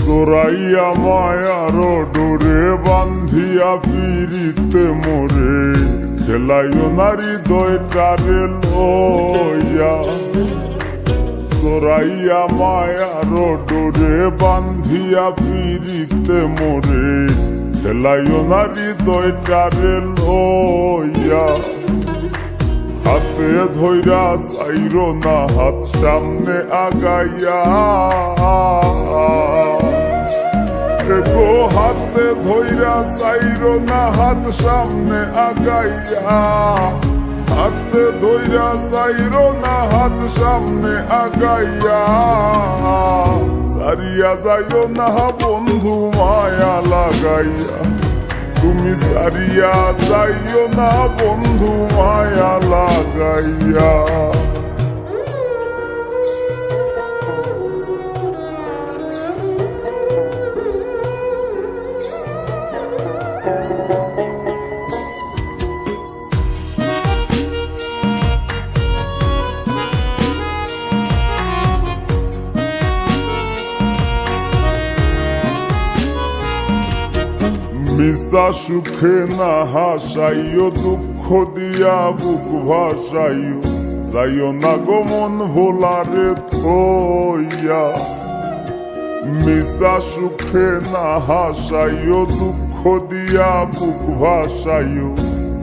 জোড়াইয়া মায়ার ডোরে বান্ধিয়া পিরিতে মোরে খেলাইও নারী দয়টারে লইয়া। জোড়াইয়া মায়ার ডোরে বান্ধিয়া পিরিতে মোরে খেলাইও নারী দয়টারে লইয়া। হাতে ধইরা চাইরো না হাত সামনে আগাইয়া, গো হাতে ধইরা চাইরো না হাত সামনে আগাইয়া। হাতে ধইরা চাইরো না হাত সামনে আগাইয়া। সারিয়া যাইও না বন্ধু মায়া লাগাইয়া, তুমি সারিয়া যাইও না বন্ধু মায়া লাগাইয়া। মিশা সুখে না হাসাইও, দুঃখ দিয়া বুক ভাসাইও, যাইও না গো মন ভোলারে থইয়া। মিশা সুখে না হাসাইও, দুঃখ দিয়া বুক ভাসাইও,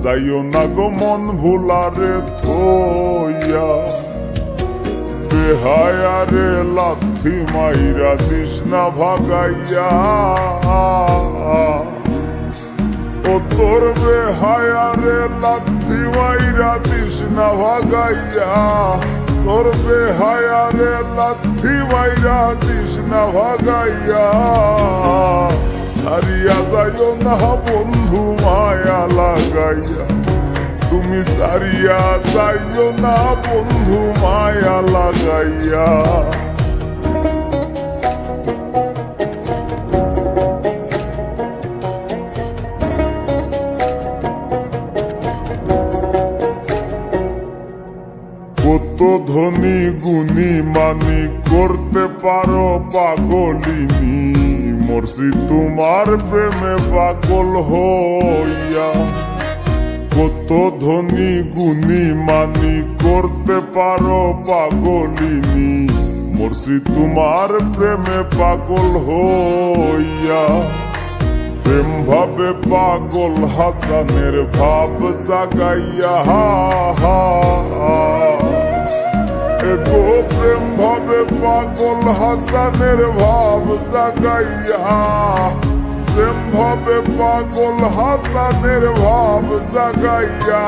যাইও না গো মন ভোলারে থইয়া। বেহায়ারে লাথি মাইরা দিস না ভাগাইয়া, ও তোর বেহায়ারে লাথি মাইরা দিস না ভাগাইয়া। তোর বেহায়ারে লাথি মাইরা দিস না ভাগাইয়া। সারিয়া যাইও না বন্ধু মায়া লাগাইয়া, তুমি সারিয়া যাইও না বন্ধু মায়া লাগাইয়া। কত ধনী গুণী মানি করতে পারো পাগলিনী, মরছি তোমার প্রেমে পাগল হইয়া। কত ধনী গুণী মানি করতে পারো পাগলিনী, মরছি তোমার প্রেমে পাগল হইয়া। প্রেম ভাবে পাগল হাসানের ভাব জাগাইয়া, গো প্রেম ভাবে পাগল হাসানের ভাব জাগাইয়া। প্রেম ভাবে পাগল হাসানের ভাব জাগাইয়া।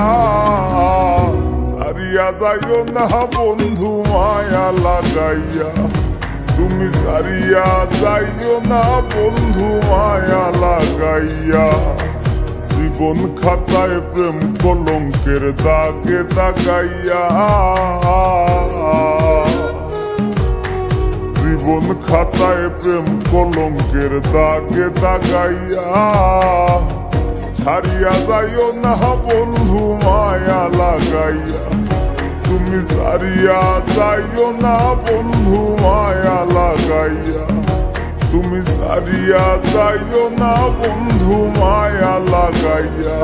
সারিয়া যাইও না বন্ধু মায়া লাগাইয়া, তুমি সারিয়া যাইও না বন্ধু মায়া লাগাইয়া। জীবন খাতায় প্রেম কলঙ্কের দাগে দাগাইয়া। জীবন খাতায় প্রেম কলঙ্কের দাগে দাগাইয়া। ছাড়িয়া যাইও না বন্ধু মায়া লাগাইয়া, তুমি সারিয়া যাইও না বন্ধু মায়া লাগাইয়া। তুমি সারিয়া যাইও না বন্ধু মায়া লাগাইয়া।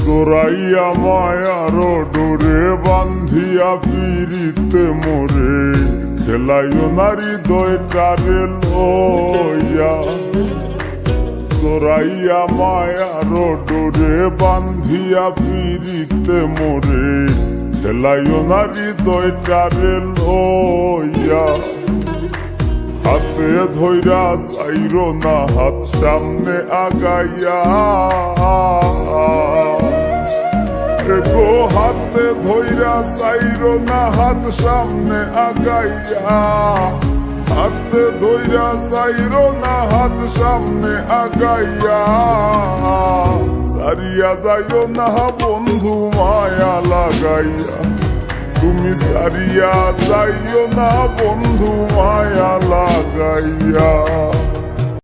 জোড়াইয়া মায়ার ডোরে বান্ধিয়া পিরিতে মোরে খেলাইও নারী দয়টারে লইয়া। জোড়াইয়া মায়ার ডোরে বান্ধিয়া পিরিতে মোরে খেলাইও নারী দয়টারে লইয়া। হাতে ধইরা চাইরো না হাত সামনে আগাইয়া, গো হাতে ধইরা চাইরো না হাত সামনে আগাইয়া। হাতে ধইরা চাইরো না হাত সামনে আগাইয়া। সারিয়া যাইও না বন্ধু মায়া লাগাইয়া, তুমি সারিয়া যাইও না বন্ধু মায়া লাগাইয়া।